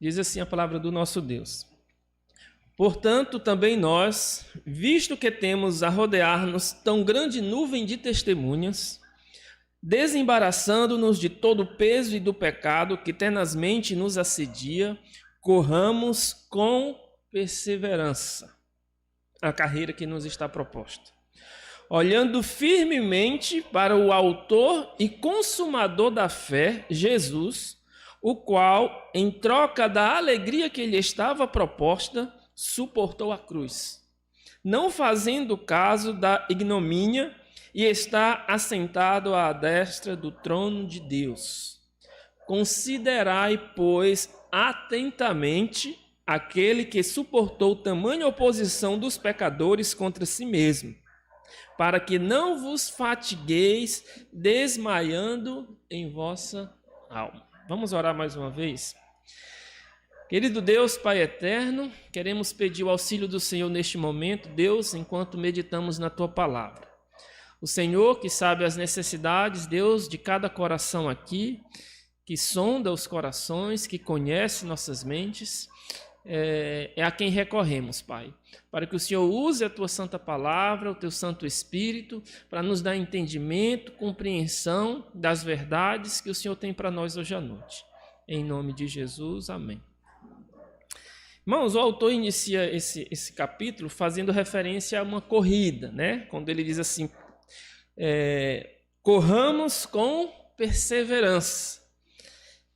Diz assim a palavra do nosso Deus. Portanto, também nós, visto que temos a rodear-nos tão grande nuvem de testemunhas, desembaraçando-nos de todo o peso e do pecado que tenazmente nos assedia, corramos com perseverança a carreira que nos está proposta, olhando firmemente para o autor e consumador da fé, Jesus, o qual, em troca da alegria que lhe estava proposta, suportou a cruz, não fazendo caso da ignomínia, e está assentado à destra do trono de Deus. Considerai, pois, atentamente aquele que suportou tamanha oposição dos pecadores contra si mesmo, para que não vos fatigueis desmaiando em vossa alma. Vamos orar mais uma vez? Querido Deus, Pai eterno, queremos pedir o auxílio do Senhor neste momento, Deus, enquanto meditamos na Tua palavra. O Senhor que sabe as necessidades, Deus, de cada coração aqui, que sonda os corações, que conhece nossas mentes, é a quem recorremos, Pai, para que o Senhor use a Tua santa palavra, o Teu Santo Espírito, para nos dar entendimento, compreensão das verdades que o Senhor tem para nós hoje à noite. Em nome de Jesus, amém. Irmãos, o autor inicia esse capítulo fazendo referência a uma corrida, né? Quando ele diz assim, corramos com perseverança.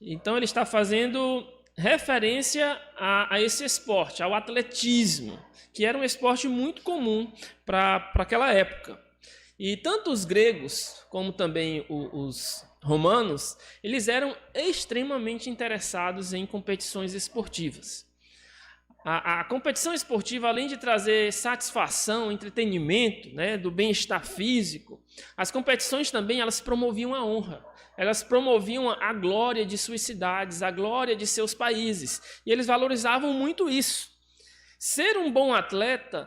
Então ele está fazendo referência a esse esporte, ao atletismo, que era um esporte muito comum para aquela época. E tanto os gregos como também os romanos, eles eram extremamente interessados em competições esportivas. A competição esportiva, além de trazer satisfação, entretenimento, né, do bem-estar físico, as competições também elas promoviam a honra, elas promoviam a glória de suas cidades, a glória de seus países, e eles valorizavam muito isso. Ser um bom atleta,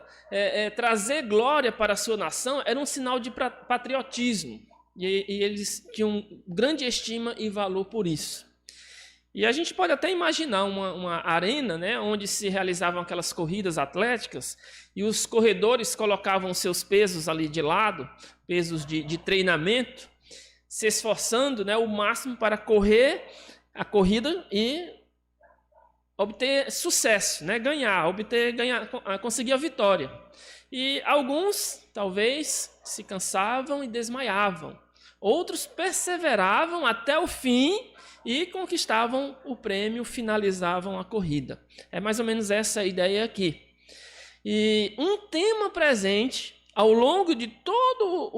trazer glória para a sua nação, era um sinal de patriotismo, e eles tinham grande estima e valor por isso. E a gente pode até imaginar uma arena, né, onde se realizavam aquelas corridas atléticas e os corredores colocavam seus pesos ali de lado, pesos de treinamento, se esforçando, né, o máximo para correr a corrida e obter sucesso, né, conseguir a vitória. E alguns, talvez, se cansavam e desmaiavam. Outros perseveravam até o fim e conquistavam o prêmio, finalizavam a corrida. É mais ou menos essa a ideia aqui. E um tema presente ao longo de todo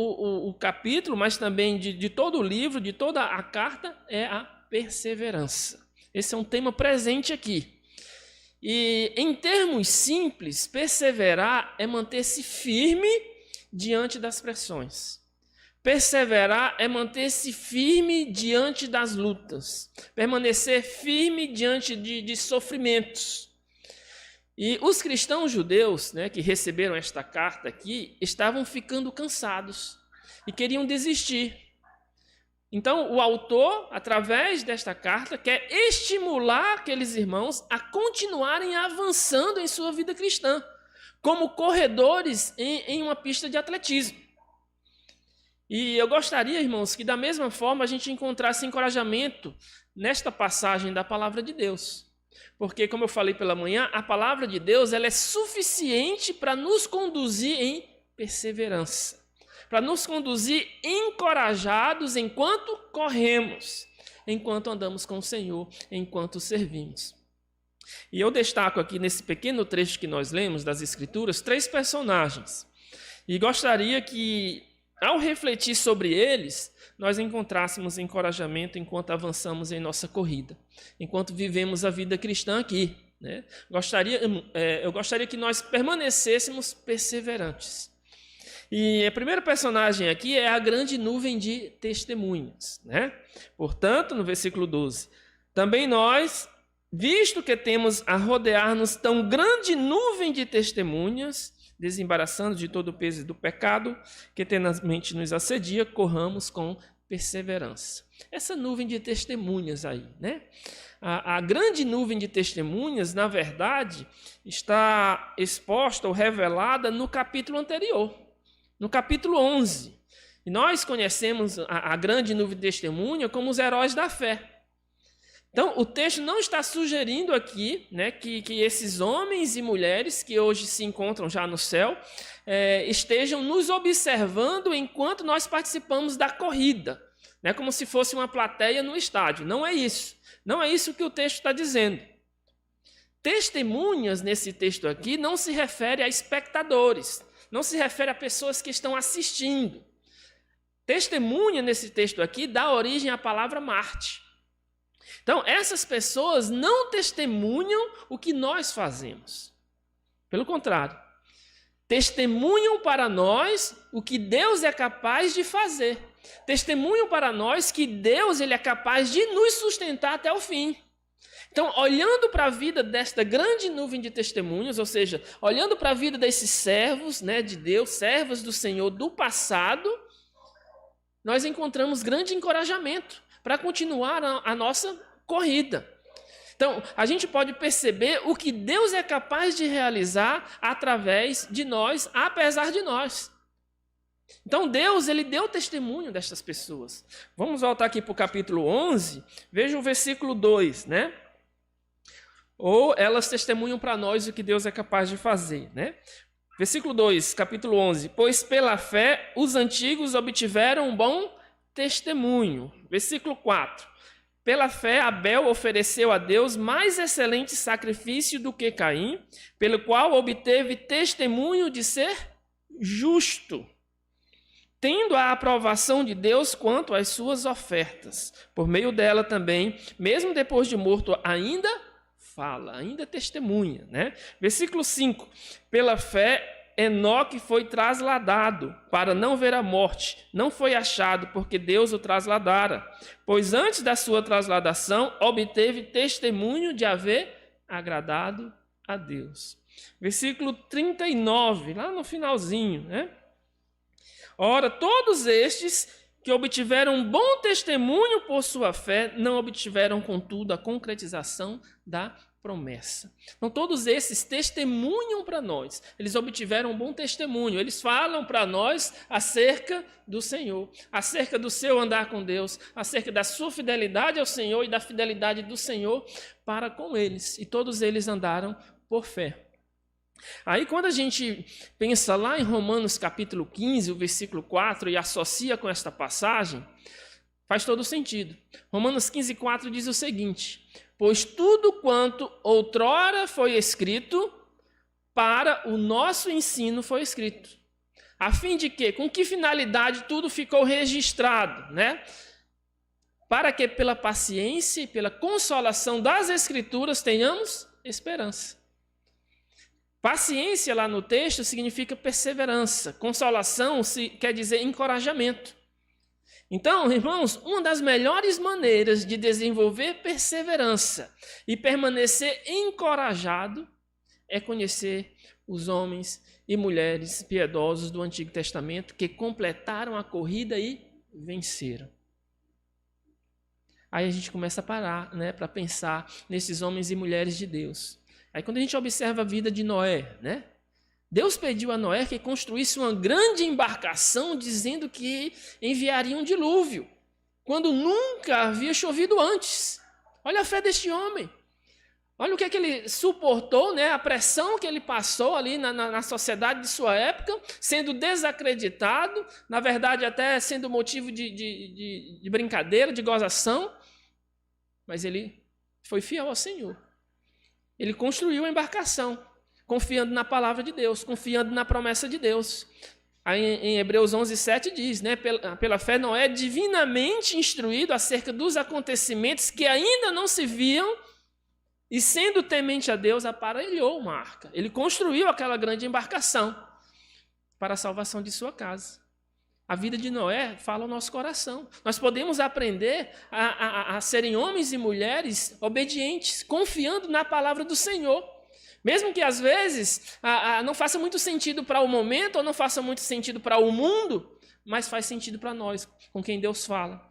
o capítulo, mas também de todo o livro, de toda a carta, é a perseverança. Esse é um tema presente aqui. E em termos simples, perseverar é manter-se firme diante das pressões. Perseverar é manter-se firme diante das lutas, permanecer firme diante de sofrimentos. E os cristãos judeus, né, que receberam esta carta aqui, estavam ficando cansados e queriam desistir. Então, o autor, através desta carta, quer estimular aqueles irmãos a continuarem avançando em sua vida cristã, como corredores em uma pista de atletismo. E eu gostaria, irmãos, que da mesma forma a gente encontrasse encorajamento nesta passagem da palavra de Deus. Porque, como eu falei pela manhã, a palavra de Deus ela é suficiente para nos conduzir em perseverança, para nos conduzir encorajados enquanto corremos, enquanto andamos com o Senhor, enquanto servimos. E eu destaco aqui nesse pequeno trecho que nós lemos das Escrituras 3 personagens. E gostaria que, ao refletir sobre eles, nós encontrássemos encorajamento enquanto avançamos em nossa corrida, enquanto vivemos a vida cristã aqui, né? Eu gostaria que nós permanecêssemos perseverantes. E a primeira personagem aqui é a grande nuvem de testemunhas, né? Portanto, no versículo 12, também nós, visto que temos a rodear-nos tão grande nuvem de testemunhas, desembaraçando de todo o peso do pecado que tenazmente nos assedia, corramos com perseverança. Essa nuvem de testemunhas aí, né? A grande nuvem de testemunhas, na verdade, está exposta ou revelada no capítulo anterior, no capítulo 11. E nós conhecemos a grande nuvem de testemunha como os heróis da fé. Então, o texto não está sugerindo aqui, né, que esses homens e mulheres que hoje se encontram já no céu estejam nos observando enquanto nós participamos da corrida, né, como se fosse uma plateia no estádio. Não é isso. Não é isso que o texto está dizendo. Testemunhas nesse texto aqui não se refere a espectadores, não se refere a pessoas que estão assistindo. Testemunha nesse texto aqui dá origem à palavra Marte. Então, essas pessoas não testemunham o que nós fazemos. Pelo contrário, testemunham para nós o que Deus é capaz de fazer. Testemunham para nós que Deus ele é capaz de nos sustentar até o fim. Então, olhando para a vida desta grande nuvem de testemunhas, ou seja, olhando para a vida desses servos, né, de Deus, servos do Senhor do passado, nós encontramos grande encorajamento para continuar a nossa corrida. Então, a gente pode perceber o que Deus é capaz de realizar através de nós, apesar de nós. Então, Deus, ele deu testemunho destas pessoas. Vamos voltar aqui para o capítulo 11, veja o versículo 2, né? Ou elas testemunham para nós o que Deus é capaz de fazer, né? Versículo 2, capítulo 11. Pois pela fé os antigos obtiveram um bom testemunho. Versículo 4. Pela fé Abel ofereceu a Deus mais excelente sacrifício do que Caim, pelo qual obteve testemunho de ser justo, tendo a aprovação de Deus quanto às suas ofertas. Por meio dela também, mesmo depois de morto, ainda fala, ainda testemunha, né? Versículo 5. Pela fé Enoque foi trasladado para não ver a morte. Não foi achado porque Deus o trasladara. Pois antes da sua trasladação, obteve testemunho de haver agradado a Deus. Versículo 39, lá no finalzinho, né? Ora, todos estes que obtiveram um bom testemunho por sua fé, não obtiveram, contudo, a concretização da promessa. Então, todos esses testemunham para nós. Eles obtiveram um bom testemunho. Eles falam para nós acerca do Senhor, acerca do seu andar com Deus, acerca da sua fidelidade ao Senhor e da fidelidade do Senhor para com eles. E todos eles andaram por fé. Aí, quando a gente pensa lá em Romanos capítulo 15, o versículo 4, e associa com esta passagem, faz todo sentido. Romanos 15, 4 diz o seguinte: pois tudo quanto outrora foi escrito, para o nosso ensino foi escrito. A fim de que, com que finalidade tudo ficou registrado, né? Para que pela paciência e pela consolação das Escrituras tenhamos esperança. Paciência lá no texto significa perseverança. Consolação quer dizer encorajamento. Então, irmãos, uma das melhores maneiras de desenvolver perseverança e permanecer encorajado é conhecer os homens e mulheres piedosos do Antigo Testamento que completaram a corrida e venceram. Aí a gente começa a parar, né, para pensar nesses homens e mulheres de Deus. Aí quando a gente observa a vida de Noé, né? Deus pediu a Noé que construísse uma grande embarcação, dizendo que enviaria um dilúvio, quando nunca havia chovido antes. Olha a fé deste homem. Olha o que ele suportou, né? A pressão que ele passou ali na sociedade de sua época, sendo desacreditado, na verdade até sendo motivo de brincadeira, de gozação. Mas ele foi fiel ao Senhor. Ele construiu a embarcação, confiando na palavra de Deus, confiando na promessa de Deus. Aí em Hebreus 11, 7 diz, né, pela fé Noé, divinamente instruído acerca dos acontecimentos que ainda não se viam, e sendo temente a Deus, aparelhou uma arca. Ele construiu aquela grande embarcação para a salvação de sua casa. A vida de Noé fala ao nosso coração. Nós podemos aprender a serem homens e mulheres obedientes, confiando na palavra do Senhor. Mesmo que às vezes não faça muito sentido para o momento, ou não faça muito sentido para o mundo, mas faz sentido para nós, com quem Deus fala.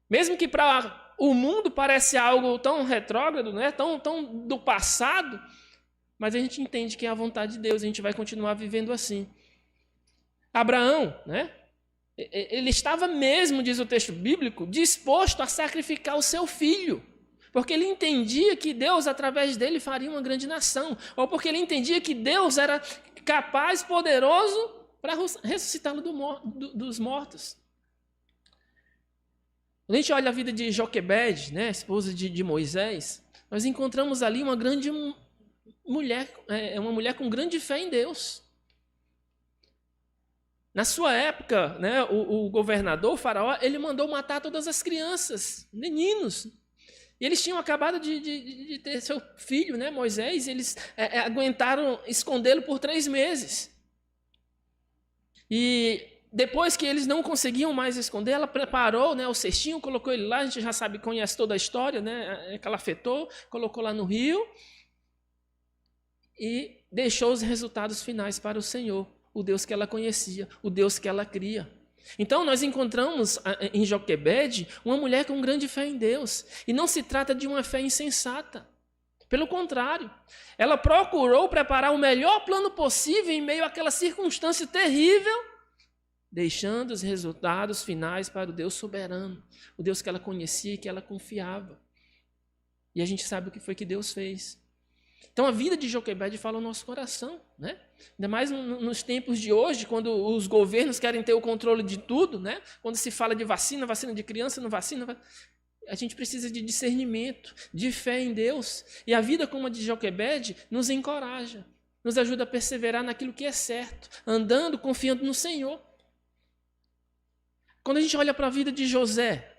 Mesmo que para o mundo pareça algo tão retrógrado, né? tão do passado, mas a gente entende que é a vontade de Deus, a gente vai continuar vivendo assim. Abraão, né? Ele estava mesmo, diz o texto bíblico, disposto a sacrificar o seu filho, porque ele entendia que Deus, através dele, faria uma grande nação, ou porque ele entendia que Deus era capaz, poderoso, para ressuscitá-lo dos mortos. Quando a gente olha a vida de Joquebede, né, esposa de Moisés, nós encontramos ali uma grande mulher, uma mulher com grande fé em Deus. Na sua época, né, o governador, o faraó, ele mandou matar todas as crianças, meninos. E eles tinham acabado de ter seu filho, né, Moisés, e eles aguentaram escondê-lo por 3 meses. E depois que eles não conseguiam mais esconder, ela preparou, né, o cestinho, colocou ele lá, a gente já sabe, conhece toda a história, né, que ela afetou, colocou lá no rio e deixou os resultados finais para o Senhor, o Deus que ela conhecia, o Deus que ela cria. Então nós encontramos em Joquebede uma mulher com grande fé em Deus, e não se trata de uma fé insensata. Pelo contrário, ela procurou preparar o melhor plano possível em meio àquela circunstância terrível, deixando os resultados finais para o Deus soberano, o Deus que ela conhecia e que ela confiava. E a gente sabe o que foi que Deus fez. Então a vida de Joquebede fala ao nosso coração, né? Ainda mais nos tempos de hoje, quando os governos querem ter o controle de tudo, né? Quando se fala de vacina de criança, não vacina, a gente precisa de discernimento, de fé em Deus. E a vida como a de Joquebede nos encoraja, nos ajuda a perseverar naquilo que é certo, andando, confiando no Senhor. Quando a gente olha para a vida de José,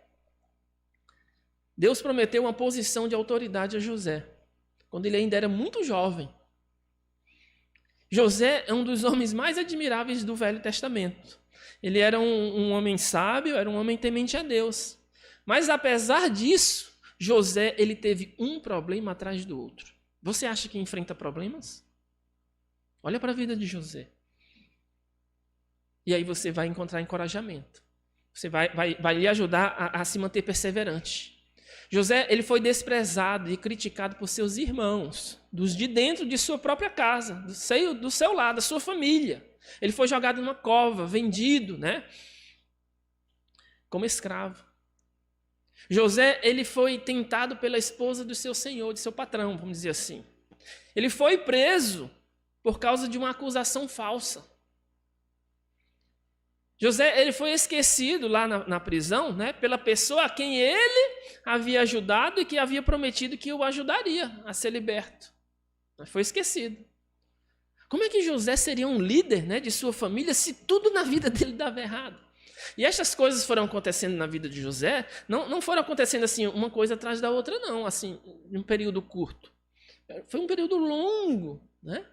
Deus prometeu uma posição de autoridade a José, quando ele ainda era muito jovem. José é um dos homens mais admiráveis do Velho Testamento. Ele era um homem sábio, era um homem temente a Deus. Mas apesar disso, José ele teve um problema atrás do outro. Você acha que enfrenta problemas? Olha para a vida de José. E aí você vai encontrar encorajamento. Você vai lhe ajudar a se manter perseverante. José ele foi desprezado e criticado por seus irmãos, dos de dentro de sua própria casa, do seu lado, da sua família. Ele foi jogado numa cova, vendido, né, como escravo. José ele foi tentado pela esposa do seu senhor, de seu patrão, vamos dizer assim. Ele foi preso por causa de uma acusação falsa. José ele foi esquecido lá na prisão, né, pela pessoa a quem ele havia ajudado e que havia prometido que o ajudaria a ser liberto. Mas foi esquecido. Como é que José seria um líder, né, de sua família se tudo na vida dele dava errado? E essas coisas foram acontecendo na vida de José, não foram acontecendo assim uma coisa atrás da outra, não, assim, em um período curto. Foi um período longo, né?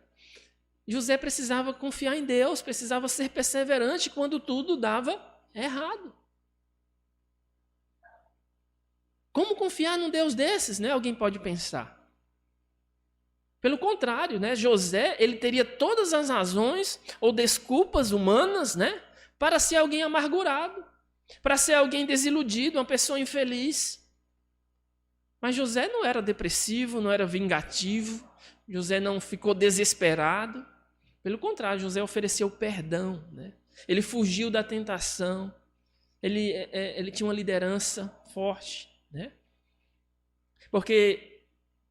José precisava confiar em Deus, precisava ser perseverante quando tudo dava errado. Como confiar num Deus desses, né? Alguém pode pensar. Pelo contrário, né? José ele teria todas as razões ou desculpas humanas, né, para ser alguém amargurado, para ser alguém desiludido, uma pessoa infeliz. Mas José não era depressivo, não era vingativo, José não ficou desesperado. Pelo contrário, José ofereceu perdão, né? Ele fugiu da tentação, ele tinha uma liderança forte, né? Porque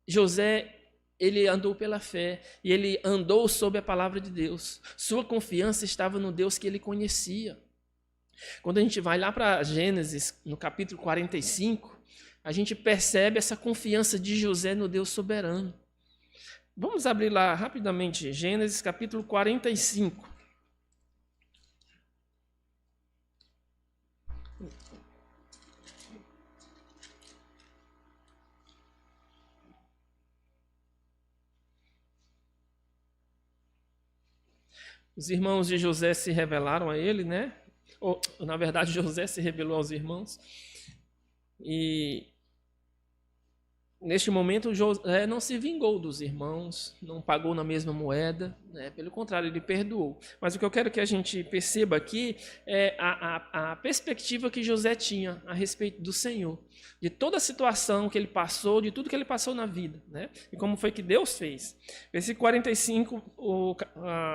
José, ele andou pela fé e ele andou sob a palavra de Deus. Sua confiança estava no Deus que ele conhecia. Quando a gente vai lá para Gênesis, no capítulo 45, a gente percebe essa confiança de José no Deus soberano. Vamos abrir lá rapidamente, Gênesis capítulo 45. Os irmãos de José se rebelaram a ele, né? Ou, na verdade, José se rebelou aos irmãos. E neste momento, José não se vingou dos irmãos, não pagou na mesma moeda, né? Pelo contrário, ele perdoou. Mas o que eu quero que a gente perceba aqui é a perspectiva que José tinha a respeito do Senhor, de toda a situação que ele passou, de tudo que ele passou na vida, né? E como foi que Deus fez. Versículo 45,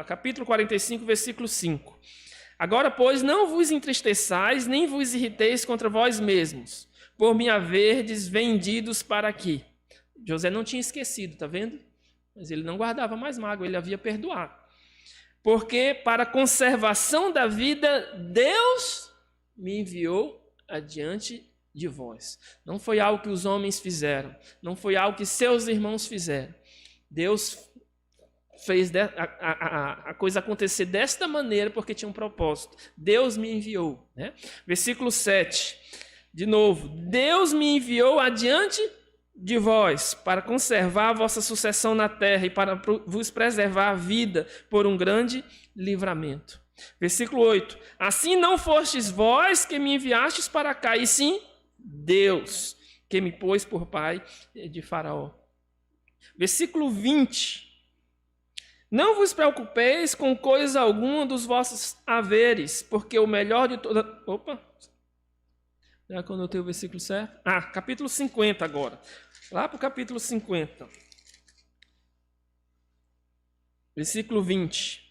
capítulo 45, versículo 5. Agora, pois, não vos entristeçais, nem vos irriteis contra vós mesmos, por me haverdes vendidos para aqui. José não tinha esquecido, está vendo? Mas ele não guardava mais mágoa, ele havia perdoado. Porque para a conservação da vida, Deus me enviou adiante de vós. Não foi algo que os homens fizeram, não foi algo que seus irmãos fizeram. Deus fez a coisa acontecer desta maneira porque tinha um propósito. Deus me enviou, né? Versículo 7. De novo, Deus me enviou adiante de vós para conservar a vossa sucessão na terra e para vos preservar a vida por um grande livramento. Versículo 8. Assim não fostes vós que me enviastes para cá, e sim Deus que me pôs por pai de Faraó. Versículo 20. Não vos preocupeis com coisa alguma dos vossos haveres, porque o melhor de toda... Opa! Já quando eu tenho o versículo certo? Capítulo 50 agora. Lá para o capítulo 50. Versículo 20.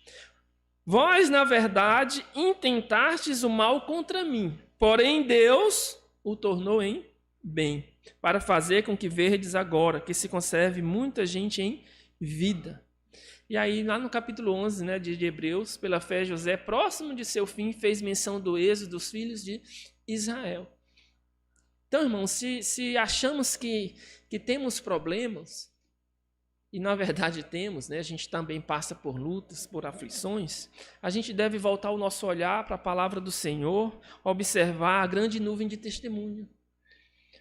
Vós, na verdade, intentastes o mal contra mim, porém Deus o tornou em bem, para fazer com que verdes agora, que se conserve muita gente em vida. E aí, lá no capítulo 11, né, de Hebreus, pela fé, José, próximo de seu fim, fez menção do êxodo dos filhos de Israel. Então, irmãos, se achamos que temos problemas, e na verdade temos, né, a gente também passa por lutas, por aflições, a gente deve voltar o nosso olhar para a palavra do Senhor, observar a grande nuvem de testemunho,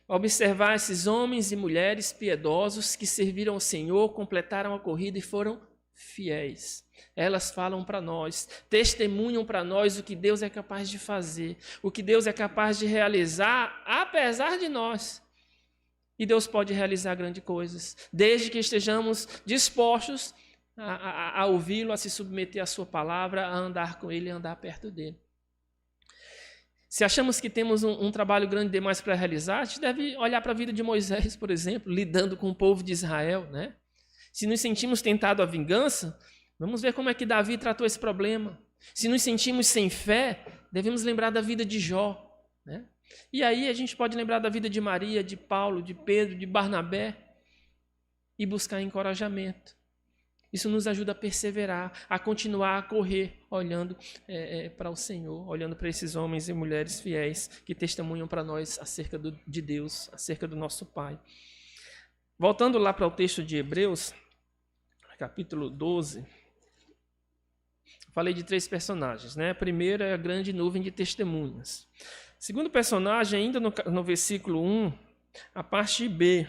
observar esses homens e mulheres piedosos que serviram ao Senhor, completaram a corrida e foram fiéis. Elas falam para nós, testemunham para nós o que Deus é capaz de fazer, o que Deus é capaz de realizar, apesar de nós. E Deus pode realizar grandes coisas, desde que estejamos dispostos a ouvi-lo, a se submeter à sua palavra, a andar com ele, a andar perto dele. Se achamos que temos um trabalho grande demais para realizar, a gente deve olhar para a vida de Moisés, por exemplo, lidando com o povo de Israel, né? Se nos sentimos tentados à vingança, vamos ver como é que Davi tratou esse problema. Se nos sentimos sem fé, devemos lembrar da vida de Jó, né? E aí a gente pode lembrar da vida de Maria, de Paulo, de Pedro, de Barnabé e buscar encorajamento. Isso nos ajuda a perseverar, a continuar a correr, olhando para o Senhor, olhando para esses homens e mulheres fiéis que testemunham para nós acerca de Deus, acerca do nosso Pai. Voltando lá para o texto de Hebreus, capítulo 12, falei de 3 personagens, né? A primeira é a grande nuvem de testemunhas. O segundo personagem, ainda no versículo 1, a parte B,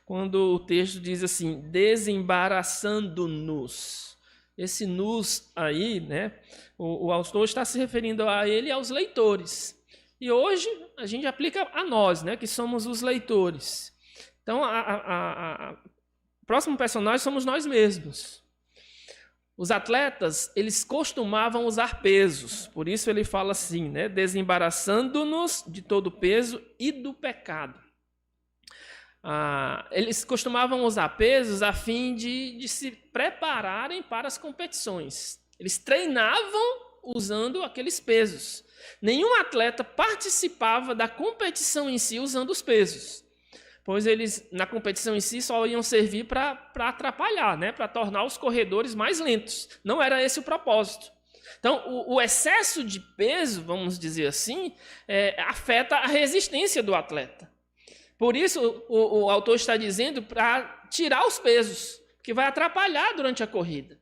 quando o texto diz assim, desembaraçando-nos. Esse nos aí, né? O autor está se referindo a ele e aos leitores. E hoje a gente aplica a nós, né? Que somos os leitores. Então, o próximo personagem somos nós mesmos. Os atletas, eles costumavam usar pesos, por isso ele fala assim, né? Desembaraçando-nos de todo o peso e do pecado. Eles costumavam usar pesos a fim de se prepararem para as competições. Eles treinavam usando aqueles pesos. Nenhum atleta participava da competição em si usando os pesos, pois eles, na competição em si, só iam servir para atrapalhar, né? Para tornar os corredores mais lentos. Não era esse o propósito. Então, o excesso de peso, vamos dizer assim, afeta a resistência do atleta. Por isso, o autor está dizendo para tirar os pesos, que vai atrapalhar durante a corrida.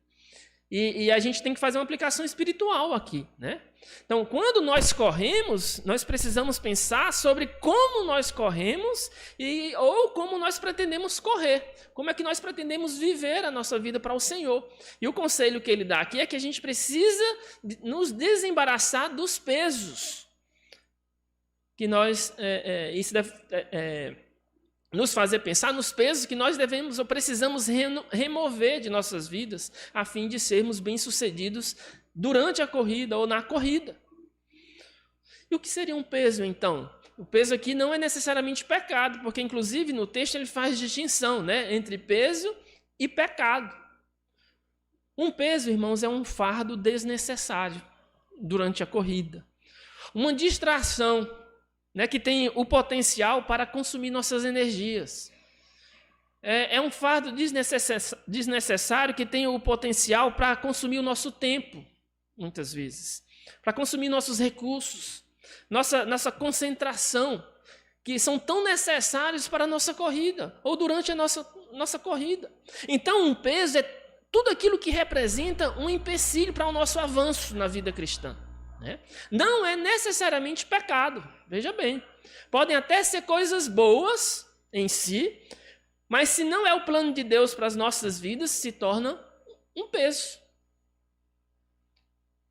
E a gente tem que fazer uma aplicação espiritual aqui, né? Então, quando nós corremos, nós precisamos pensar sobre como nós corremos ou como nós pretendemos correr. Como é que nós pretendemos viver a nossa vida para o Senhor. E o conselho que ele dá aqui é que a gente precisa nos desembaraçar dos pesos. Que nós, isso nos fazer pensar nos pesos que nós devemos ou precisamos remover de nossas vidas a fim de sermos bem-sucedidos durante a corrida ou na corrida. E o que seria um peso, então? O peso aqui não é necessariamente pecado, porque, inclusive, no texto ele faz distinção, né, entre peso e pecado. Um peso, irmãos, é um fardo desnecessário durante a corrida. Uma distração, né, que tem o potencial para consumir nossas energias. É um fardo desnecessário que tem o potencial para consumir o nosso tempo, muitas vezes. Para consumir nossos recursos, nossa concentração, que são tão necessários para a nossa corrida, ou durante a nossa corrida. Então, um peso é tudo aquilo que representa um empecilho para o nosso avanço na vida cristã. Né? Não é necessariamente pecado, veja bem. Podem até ser coisas boas em si, mas se não é o plano de Deus para as nossas vidas, se torna um peso.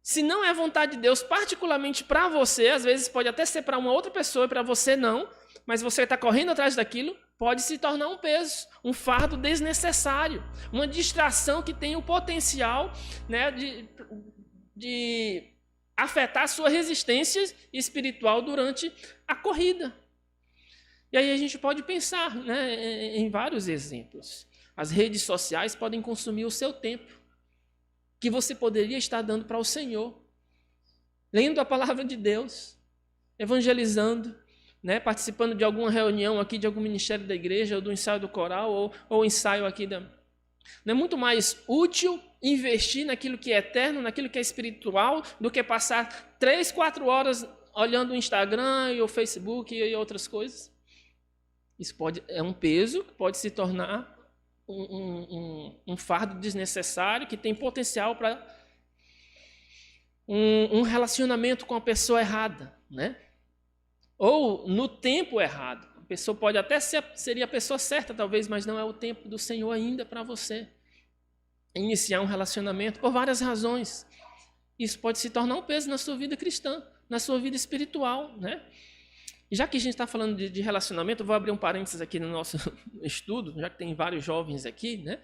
Se não é a vontade de Deus, particularmente para você, às vezes pode até ser para uma outra pessoa e para você não, mas você está correndo atrás daquilo, pode se tornar um peso, um fardo desnecessário, uma distração que tem o potencial, né, de afetar a sua resistência espiritual durante a corrida. E aí a gente pode pensar, né, em vários exemplos. As redes sociais podem consumir o seu tempo, que você poderia estar dando para o Senhor, lendo a palavra de Deus, evangelizando, né, participando de alguma reunião aqui, de algum ministério da igreja, ou do ensaio do coral, ou ensaio aqui da... Não é muito mais útil investir naquilo que é eterno, naquilo que é espiritual, do que passar 3, 4 horas olhando o Instagram e o Facebook e outras coisas? Isso é um peso que pode se tornar um fardo desnecessário, que tem potencial para um relacionamento com a pessoa errada, né? Ou no tempo errado. A pessoa pode até seria a pessoa certa, talvez, mas não é o tempo do Senhor ainda para você iniciar um relacionamento por várias razões. Isso pode se tornar um peso na sua vida cristã, na sua vida espiritual, né? E já que a gente está falando de relacionamento, eu vou abrir um parênteses aqui no nosso estudo, já que tem vários jovens aqui, né?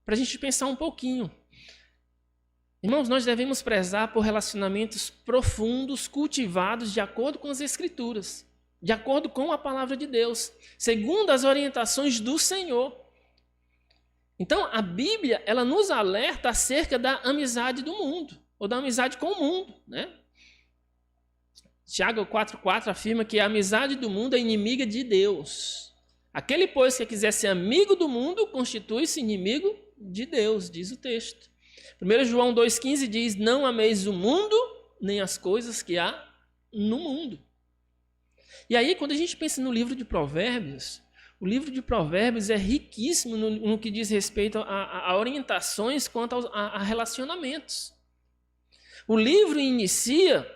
Para a gente pensar um pouquinho. Irmãos, nós devemos prezar por relacionamentos profundos, cultivados de acordo com as Escrituras, de acordo com a palavra de Deus, segundo as orientações do Senhor. Então, a Bíblia, ela nos alerta acerca da amizade do mundo, ou da amizade com o mundo, né? Tiago 4,4 afirma que a amizade do mundo é inimiga de Deus. Aquele, pois, que quiser ser amigo do mundo, constitui-se inimigo de Deus, diz o texto. 1 João 2,15 diz, não ameis o mundo, nem as coisas que há no mundo. E aí, quando a gente pensa no livro de Provérbios, o livro de Provérbios é riquíssimo no que diz respeito a orientações quanto a relacionamentos. O livro inicia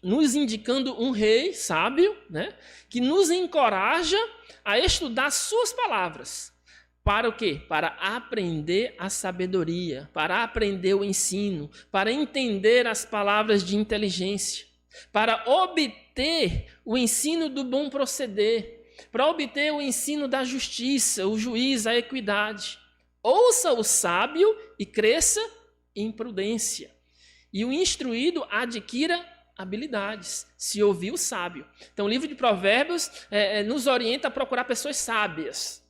nos indicando um rei sábio, né, que nos encoraja a estudar suas palavras. Para o quê? Para aprender a sabedoria, para aprender o ensino, para entender as palavras de inteligência, para obter o ensino do bom proceder, para obter o ensino da justiça, o juízo, a equidade. Ouça o sábio e cresça em prudência. E o instruído adquira habilidades, se ouvir o sábio. Então, o livro de Provérbios nos orienta a procurar pessoas sábias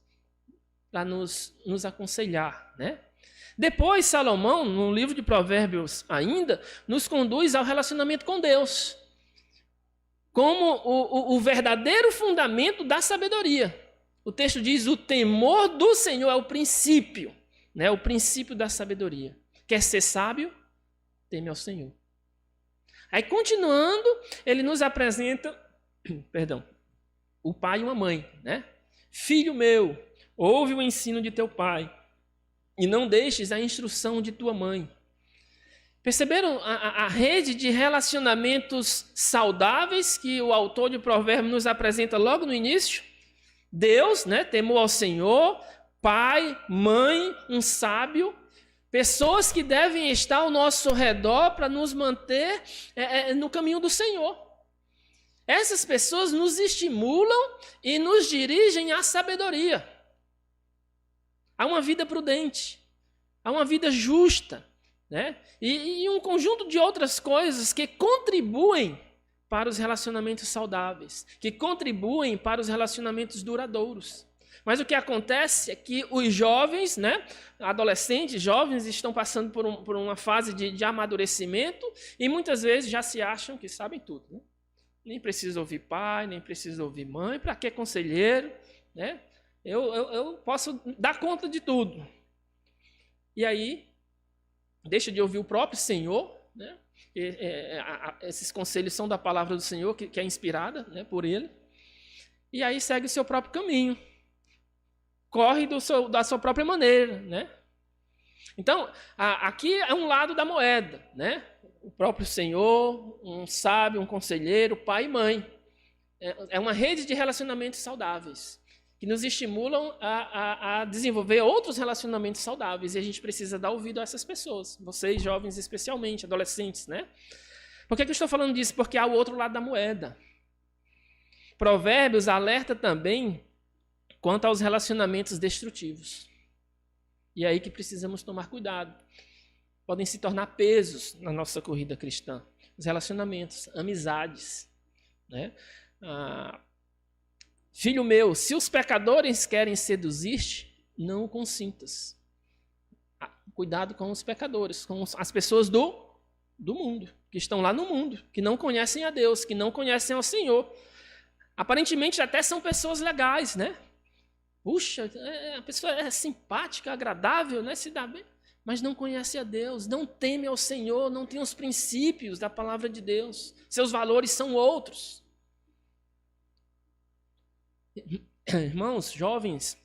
para nos aconselhar, né? Depois, Salomão, no livro de Provérbios ainda, nos conduz ao relacionamento com Deus, como o verdadeiro fundamento da sabedoria. O texto diz, o temor do Senhor é o princípio, né? O princípio da sabedoria. Quer ser sábio? Teme ao Senhor. Aí, continuando, ele nos apresenta, o pai e uma mãe, né? Filho meu, ouve o ensino de teu pai, e não deixes a instrução de tua mãe. Perceberam a rede de relacionamentos saudáveis que o autor de Provérbios nos apresenta logo no início? Deus, né? Temor ao Senhor, pai, mãe, um sábio, pessoas que devem estar ao nosso redor para nos manter no caminho do Senhor. Essas pessoas nos estimulam e nos dirigem à sabedoria, a uma vida prudente, a uma vida justa, né? E um conjunto de outras coisas que contribuem para os relacionamentos saudáveis, que contribuem para os relacionamentos duradouros. Mas o que acontece é que os jovens, né, adolescentes, jovens, estão passando por uma fase de amadurecimento e muitas vezes já se acham que sabem tudo, né? Nem precisa ouvir pai, nem precisa ouvir mãe, para que conselheiro, né? Eu posso dar conta de tudo. E aí, deixa de ouvir o próprio Senhor, né? Esses conselhos são da palavra do Senhor, que é inspirada, né, por Ele. E aí segue o seu próprio caminho. Corre da sua própria maneira, né? Então, aqui é um lado da moeda, né? O próprio Senhor, um sábio, um conselheiro, pai e mãe. É uma rede de relacionamentos saudáveis, que nos estimulam a desenvolver outros relacionamentos saudáveis. E a gente precisa dar ouvido a essas pessoas. Vocês, jovens especialmente, adolescentes, né? Por que eu estou falando disso? Porque há o outro lado da moeda. Provérbios alerta também quanto aos relacionamentos destrutivos. E é aí que precisamos tomar cuidado. Podem se tornar pesos na nossa corrida cristã. Os relacionamentos, amizades, né? Filho meu, se os pecadores querem seduzir-te, não o consintas. Cuidado com os pecadores, com as pessoas do mundo, que estão lá no mundo, que não conhecem a Deus, que não conhecem ao Senhor. Aparentemente até são pessoas legais, né? Puxa, a pessoa é simpática, agradável, né? Se dá bem, mas não conhece a Deus, não teme ao Senhor, não tem os princípios da palavra de Deus. Seus valores são outros. Irmãos, jovens,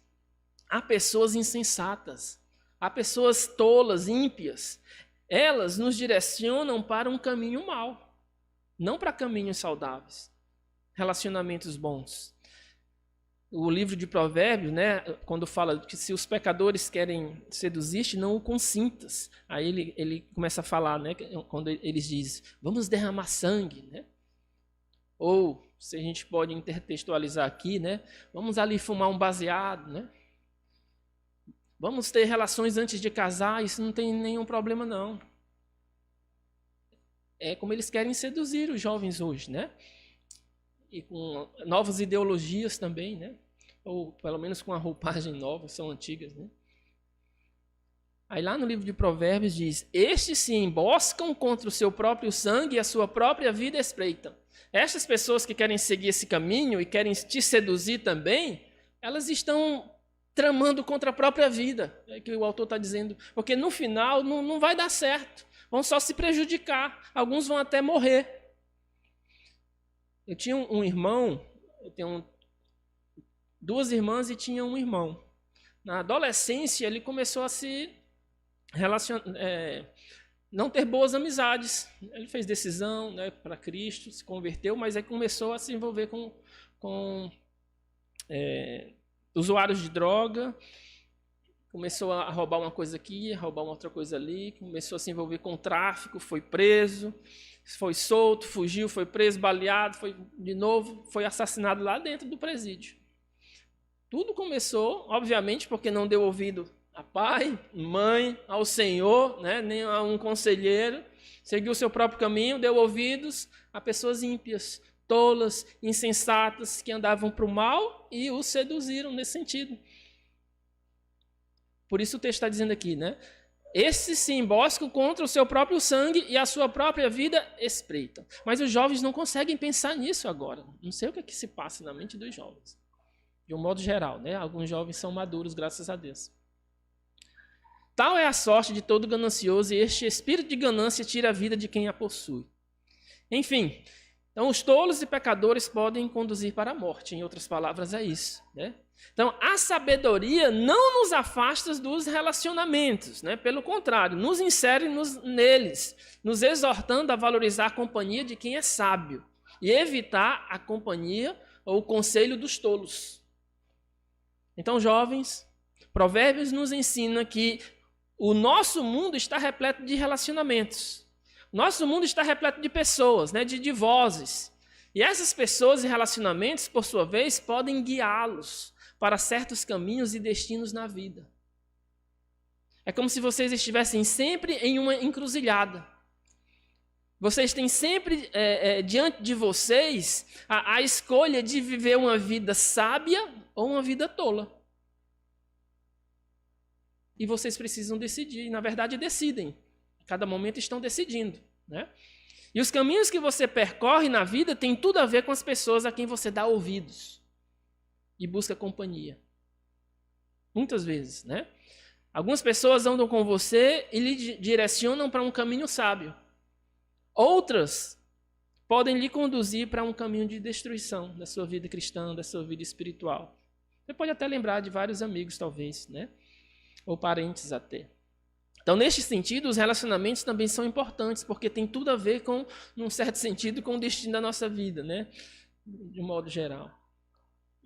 há pessoas insensatas, há pessoas tolas, ímpias. Elas nos direcionam para um caminho mau, não para caminhos saudáveis, relacionamentos bons. O livro de Provérbios, né, quando fala que se os pecadores querem seduzir-te, não o consintas. Aí ele começa a falar, né, quando eles dizem, vamos derramar sangue, né? Ou, se a gente pode intertextualizar aqui, né, vamos ali fumar um baseado, né? Vamos ter relações antes de casar, isso não tem nenhum problema não. É como eles querem seduzir os jovens hoje, né? E com novas ideologias também, né? Ou pelo menos com a roupagem nova, são antigas, né? Aí lá no livro de Provérbios diz, estes se emboscam contra o seu próprio sangue e a sua própria vida espreitam. Estas pessoas que querem seguir esse caminho e querem te seduzir também, elas estão tramando contra a própria vida, é que o autor está dizendo, porque no final não vai dar certo, vão só se prejudicar, alguns vão até morrer. Eu tinha um irmão, eu tenho duas irmãs e tinha um irmão. Na adolescência ele começou a se relacionar, não ter boas amizades. Ele fez decisão, né, para Cristo, se converteu, mas aí começou a se envolver com usuários de droga, começou a roubar uma coisa aqui, a roubar uma outra coisa ali, começou a se envolver com tráfico, foi preso, foi solto, fugiu, foi preso, baleado, foi de novo, foi assassinado lá dentro do presídio. Tudo começou, obviamente, porque não deu ouvido a pai, mãe, ao Senhor, né, nem a um conselheiro, seguiu o seu próprio caminho, deu ouvidos a pessoas ímpias, tolas, insensatas, que andavam para o mal e o seduziram nesse sentido. Por isso o texto está dizendo aqui, né? Esses se emboscam contra o seu próprio sangue e a sua própria vida espreitam. Mas os jovens não conseguem pensar nisso agora. Não sei o que é que se passa na mente dos jovens. De um modo geral, né? Alguns jovens são maduros, graças a Deus. Tal é a sorte de todo ganancioso, e este espírito de ganância tira a vida de quem a possui. Enfim, então os tolos e pecadores podem conduzir para a morte, em outras palavras é isso, né? Então a sabedoria não nos afasta dos relacionamentos, né? Pelo contrário, nos insere neles, nos exortando a valorizar a companhia de quem é sábio e evitar a companhia ou o conselho dos tolos. Então, jovens, Provérbios nos ensina que o nosso mundo está repleto de relacionamentos. Nosso mundo está repleto de pessoas, né, de vozes, E essas pessoas e relacionamentos, por sua vez, podem guiá-los para certos caminhos e destinos na vida. É como se vocês estivessem sempre em uma encruzilhada. Vocês têm sempre diante de vocês a escolha de viver uma vida sábia ou uma vida tola. E vocês precisam decidir, na verdade decidem. A cada momento estão decidindo, né? E os caminhos que você percorre na vida têm tudo a ver com as pessoas a quem você dá ouvidos e busca companhia. Muitas vezes, né? Algumas pessoas andam com você e lhe direcionam para um caminho sábio. Outras podem lhe conduzir para um caminho de destruição da sua vida cristã, da sua vida espiritual. Você pode até lembrar de vários amigos, talvez, né? Ou parentes até. Então, neste sentido, os relacionamentos também são importantes, porque tem tudo a ver com, num certo sentido, com o destino da nossa vida, né? De um modo geral.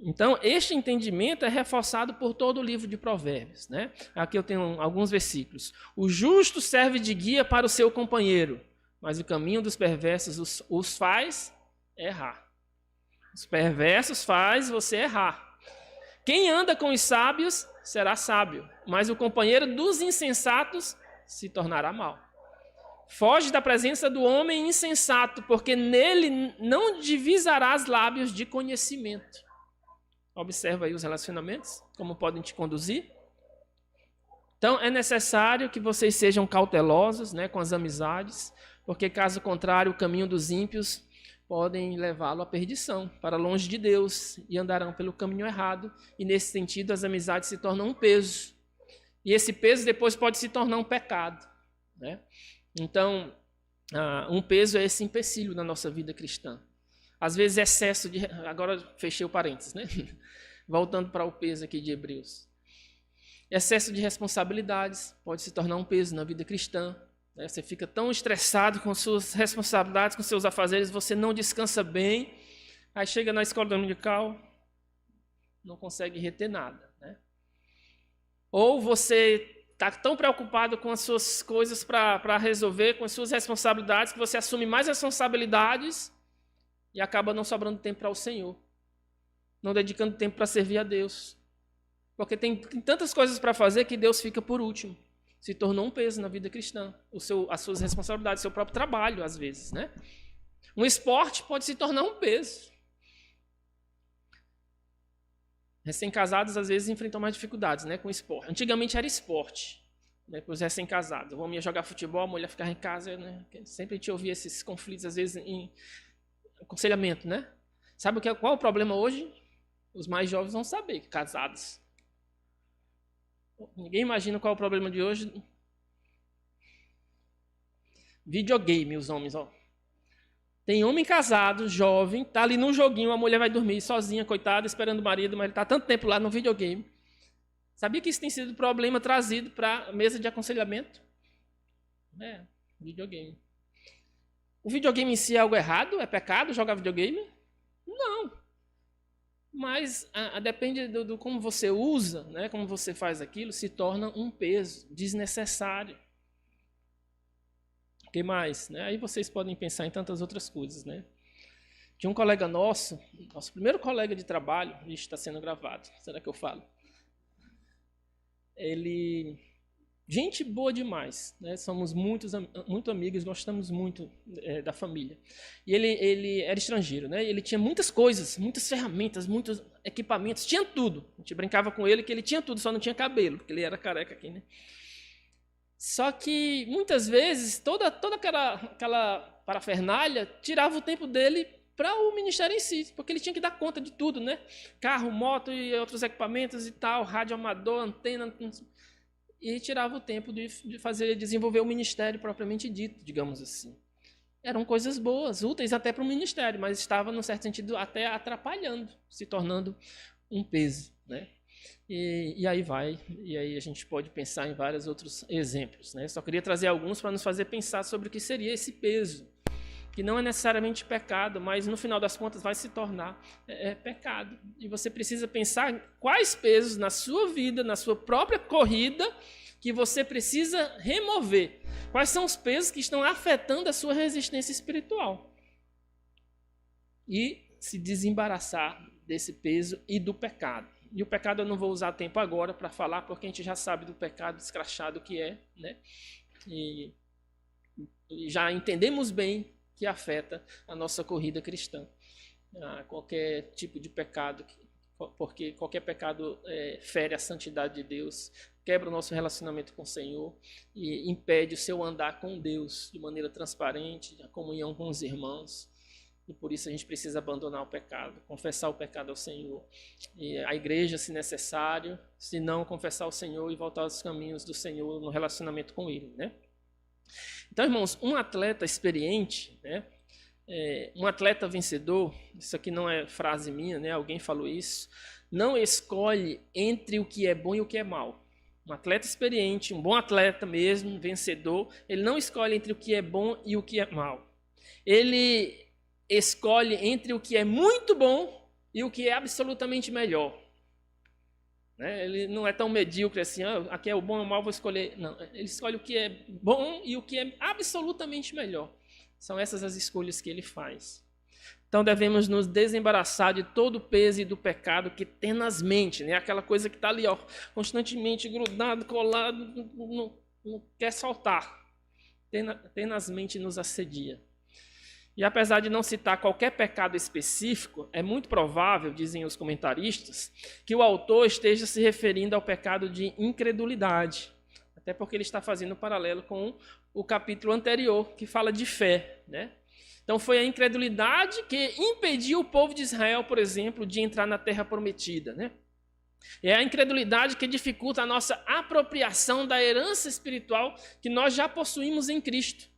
Então, este entendimento é reforçado por todo o livro de Provérbios, né? Aqui eu tenho alguns versículos. O justo serve de guia para o seu companheiro, mas o caminho dos perversos os faz errar. Os perversos faz você errar. Quem anda com os sábios será sábio, mas o companheiro dos insensatos se tornará mau. Foge da presença do homem insensato, porque nele não divisarás lábios de conhecimento. Observa aí os relacionamentos, como podem te conduzir. Então, é necessário que vocês sejam cautelosos, né, com as amizades, porque, caso contrário, o caminho dos ímpios podem levá-lo à perdição, para longe de Deus, e andarão pelo caminho errado. E, nesse sentido, as amizades se tornam um peso. E esse peso depois pode se tornar um pecado, né? Então, um peso é esse empecilho na nossa vida cristã. Às vezes, excesso de... Agora, fechei o parênteses, né? Voltando para o peso aqui de Hebreus. Excesso de responsabilidades pode se tornar um peso na vida cristã. Você fica tão estressado com suas responsabilidades, com seus afazeres, você não descansa bem. Aí chega na escola dominical, não consegue reter nada, né? Ou você está tão preocupado com as suas coisas para resolver, com as suas responsabilidades, que você assume mais responsabilidades e acaba não sobrando tempo para o Senhor, não dedicando tempo para servir a Deus. Porque tem tantas coisas para fazer que Deus fica por último. Se tornou um peso na vida cristã. As suas responsabilidades, o seu próprio trabalho, às vezes, né? Um esporte pode se tornar um peso. Recém-casados, às vezes, enfrentam mais dificuldades, né, com o esporte. Antigamente era esporte, né, para os recém-casados. O homem ia jogar futebol, a mulher ficava em casa, né? Sempre a gente ouvia esses conflitos, às vezes, em aconselhamento, né? Sabe qual é o problema hoje? Os mais jovens vão saber, casados. Ninguém imagina qual é o problema de hoje. Videogame, os homens, ó. Tem homem casado, jovem, tá ali num joguinho, a mulher vai dormir sozinha, coitada, esperando o marido, mas ele tá tanto tempo lá no videogame. Sabia que isso tem sido problema trazido para a mesa de aconselhamento? Videogame. O videogame em si é algo errado? É pecado jogar videogame? Não. Mas depende do como você usa, né, como você faz aquilo, se torna um peso desnecessário. O que mais? Né? Aí vocês podem pensar em tantas outras coisas, né? Tinha um colega nosso primeiro colega de trabalho, isso está sendo gravado, será que eu falo? Ele... Gente boa demais, né? Somos muito amigos, gostamos muito da família. E ele era estrangeiro, né? Ele tinha muitas coisas, muitas ferramentas, muitos equipamentos, tinha tudo. A gente brincava com ele que ele tinha tudo, só não tinha cabelo, porque ele era careca aqui, né? Só que muitas vezes toda aquela parafernália tirava o tempo dele para o ministério em si, porque ele tinha que dar conta de tudo, né? Carro, moto e outros equipamentos e tal, rádio amador, antena, e tirava o tempo de desenvolver o ministério propriamente dito, digamos assim. Eram coisas boas, úteis até para o ministério, mas estava, num certo sentido, até atrapalhando, se tornando um peso, né? E aí vai, e aí a gente pode pensar em vários outros exemplos, né? Só queria trazer alguns para nos fazer pensar sobre o que seria esse peso, que não é necessariamente pecado, mas no final das contas vai se tornar pecado. E você precisa pensar quais pesos na sua vida, na sua própria corrida, que você precisa remover. Quais são os pesos que estão afetando a sua resistência espiritual? e se desembaraçar desse peso e do pecado. E o pecado eu não vou usar tempo agora para falar, porque a gente já sabe do pecado escrachado que é, né? E já entendemos bem que afeta a nossa corrida cristã. Qualquer tipo de pecado, porque qualquer pecado fere a santidade de Deus, quebra o nosso relacionamento com o Senhor e impede o seu andar com Deus de maneira transparente, a comunhão com os irmãos. E por isso a gente precisa abandonar o pecado, confessar o pecado ao Senhor. E a igreja, se necessário, se não, confessar ao Senhor e voltar aos caminhos do Senhor no relacionamento com Ele, né? Então, irmãos, um atleta experiente, né? Um atleta vencedor, isso aqui não é frase minha, né? Alguém falou isso, não escolhe entre o que é bom e o que é mal. Um atleta experiente, um bom atleta mesmo, vencedor, ele não escolhe entre o que é bom e o que é mal. Ele escolhe entre o que é muito bom e o que é absolutamente melhor. Né? Ele não é tão medíocre assim, aqui é o bom ou o mal, vou escolher. Não, ele escolhe o que é bom e o que é absolutamente melhor. São essas as escolhas que ele faz. Então devemos nos desembaraçar de todo o peso e do pecado que tenazmente, né? Aquela coisa que está ali, constantemente grudado, colado, não quer soltar. Tenazmente nos assedia. E apesar de não citar qualquer pecado específico, é muito provável, dizem os comentaristas, que o autor esteja se referindo ao pecado de incredulidade. Até porque ele está fazendo um paralelo com o capítulo anterior, que fala de fé, né? Então foi a incredulidade que impediu o povo de Israel, por exemplo, de entrar na terra prometida, né? É a incredulidade que dificulta a nossa apropriação da herança espiritual que nós já possuímos em Cristo.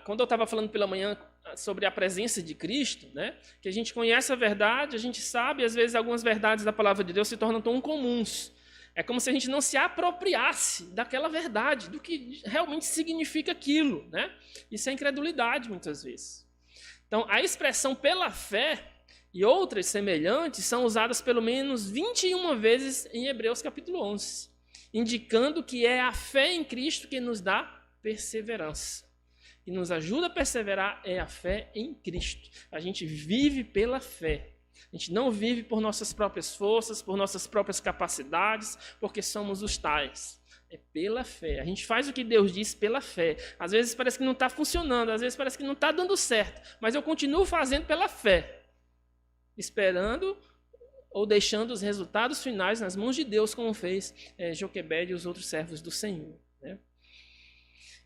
Quando eu estava falando pela manhã sobre a presença de Cristo, né, que a gente conhece a verdade, a gente sabe, às vezes algumas verdades da palavra de Deus se tornam tão comuns. É como se a gente não se apropriasse daquela verdade, do que realmente significa aquilo, né? Isso é incredulidade muitas vezes. Então, a expressão pela fé e outras semelhantes são usadas pelo menos 21 vezes em Hebreus capítulo 11, indicando que é a fé em Cristo que nos dá perseverança. Que nos ajuda a perseverar é a fé em Cristo. A gente vive pela fé. A gente não vive por nossas próprias forças, por nossas próprias capacidades, porque somos os tais. É pela fé. A gente faz o que Deus diz pela fé. Às vezes parece que não está funcionando, às vezes parece que não está dando certo, mas eu continuo fazendo pela fé, esperando ou deixando os resultados finais nas mãos de Deus, como fez Joquebede e os outros servos do Senhor, né?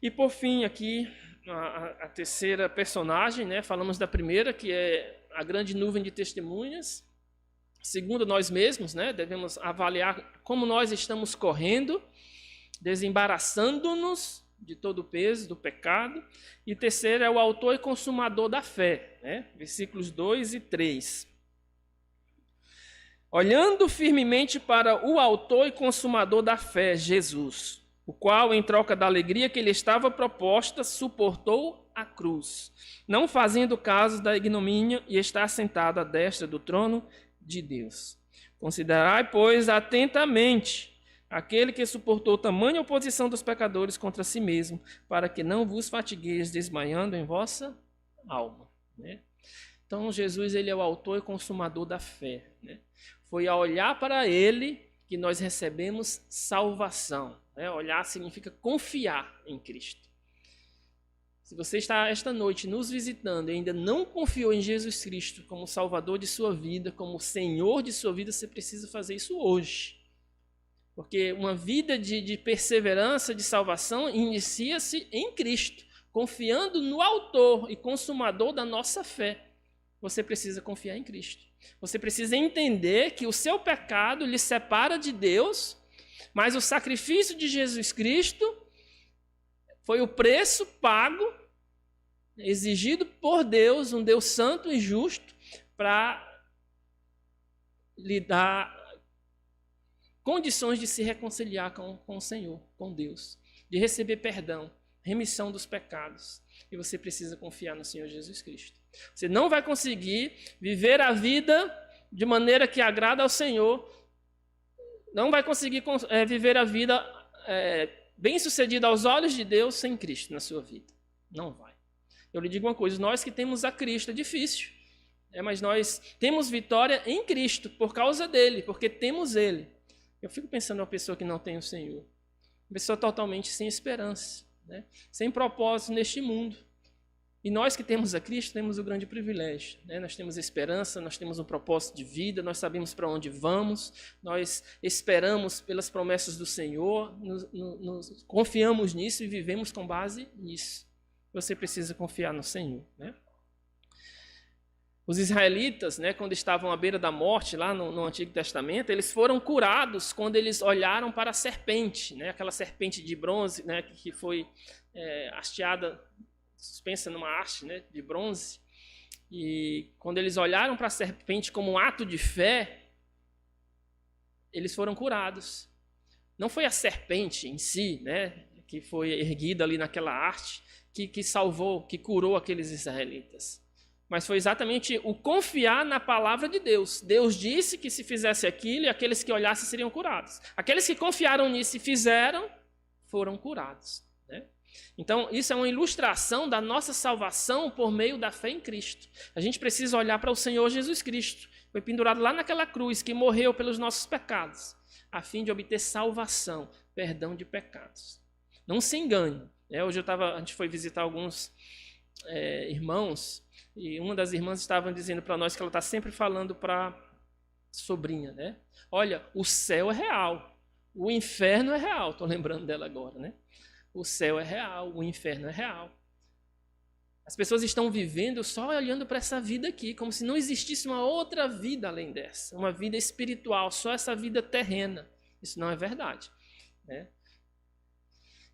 E por fim aqui, a terceira personagem, né? Falamos da primeira, que é a grande nuvem de testemunhas. Segundo, nós mesmos, né? Devemos avaliar como nós estamos correndo, desembaraçando-nos de todo o peso do pecado. E terceiro é o autor e consumador da fé, né? Versículos 2 e 3. Olhando firmemente para o autor e consumador da fé, Jesus, o qual, em troca da alegria que lhe estava proposta, suportou a cruz, não fazendo caso da ignomínia, e está assentado à destra do trono de Deus. Considerai, pois, atentamente aquele que suportou tamanha oposição dos pecadores contra si mesmo, para que não vos fatigueis desmaiando em vossa alma, né? Então, Jesus, ele é o autor e consumador da fé, né? Foi a olhar para ele que nós recebemos salvação. Olhar significa confiar em Cristo. Se você está esta noite nos visitando e ainda não confiou em Jesus Cristo como Salvador de sua vida, como Senhor de sua vida, você precisa fazer isso hoje. Porque uma vida de perseverança, de salvação, inicia-se em Cristo, confiando no autor e consumador da nossa fé. Você precisa confiar em Cristo. Você precisa entender que o seu pecado lhe separa de Deus, mas o sacrifício de Jesus Cristo foi o preço pago, exigido por Deus, um Deus santo e justo, para lhe dar condições de se reconciliar com o Senhor, com Deus, de receber perdão, remissão dos pecados. E você precisa confiar no Senhor Jesus Cristo. Você não vai conseguir viver a vida de maneira que agrada ao Senhor, não vai conseguir viver a vida bem-sucedida aos olhos de Deus sem Cristo na sua vida. Não vai. Eu lhe digo uma coisa, nós que temos a Cristo é difícil, mas nós temos vitória em Cristo por causa dele, porque temos ele. Eu fico pensando em uma pessoa que não tem o Senhor, uma pessoa totalmente sem esperança, né? Sem propósito neste mundo. E nós que temos a Cristo temos o grande privilégio, né? Nós temos esperança, nós temos um propósito de vida, nós sabemos para onde vamos, nós esperamos pelas promessas do Senhor, confiamos nisso e vivemos com base nisso. Você precisa confiar no Senhor, né? Os israelitas, né, quando estavam à beira da morte, lá no Antigo Testamento, eles foram curados quando eles olharam para a serpente, né, aquela serpente de bronze, né, que foi hasteada, suspensa numa haste, né, de bronze. E quando eles olharam para a serpente como um ato de fé, eles foram curados. Não foi a serpente em si, né, que foi erguida ali naquela haste, que salvou, que curou aqueles israelitas. Mas foi exatamente o confiar na palavra de Deus. Deus disse que se fizesse aquilo, e aqueles que olhassem seriam curados. Aqueles que confiaram nisso e fizeram, foram curados, né? Então, isso é uma ilustração da nossa salvação por meio da fé em Cristo. A gente precisa olhar para o Senhor Jesus Cristo. Foi pendurado lá naquela cruz, que morreu pelos nossos pecados, a fim de obter salvação, perdão de pecados. Não se engane, né? Hoje a gente foi visitar alguns irmãos, e uma das irmãs estava dizendo para nós que ela está sempre falando para a sobrinha, né? Olha, o céu é real, o inferno é real. Estou lembrando dela agora, né? O céu é real, o inferno é real. As pessoas estão vivendo só olhando para essa vida aqui, como se não existisse uma outra vida além dessa, uma vida espiritual, só essa vida terrena. Isso não é verdade, né?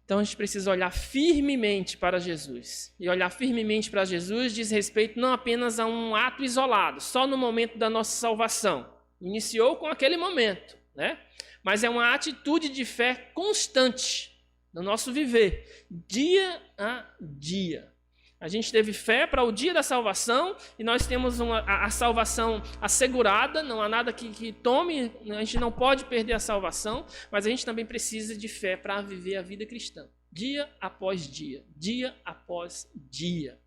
Então a gente precisa olhar firmemente para Jesus. E olhar firmemente para Jesus diz respeito não apenas a um ato isolado, só no momento da nossa salvação. Iniciou com aquele momento, né? Mas é uma atitude de fé constante no nosso viver, dia a dia. A gente teve fé para o dia da salvação e nós temos a salvação assegurada, não há nada que tome, a gente não pode perder a salvação, mas a gente também precisa de fé para viver a vida cristã, dia após dia, dia após dia.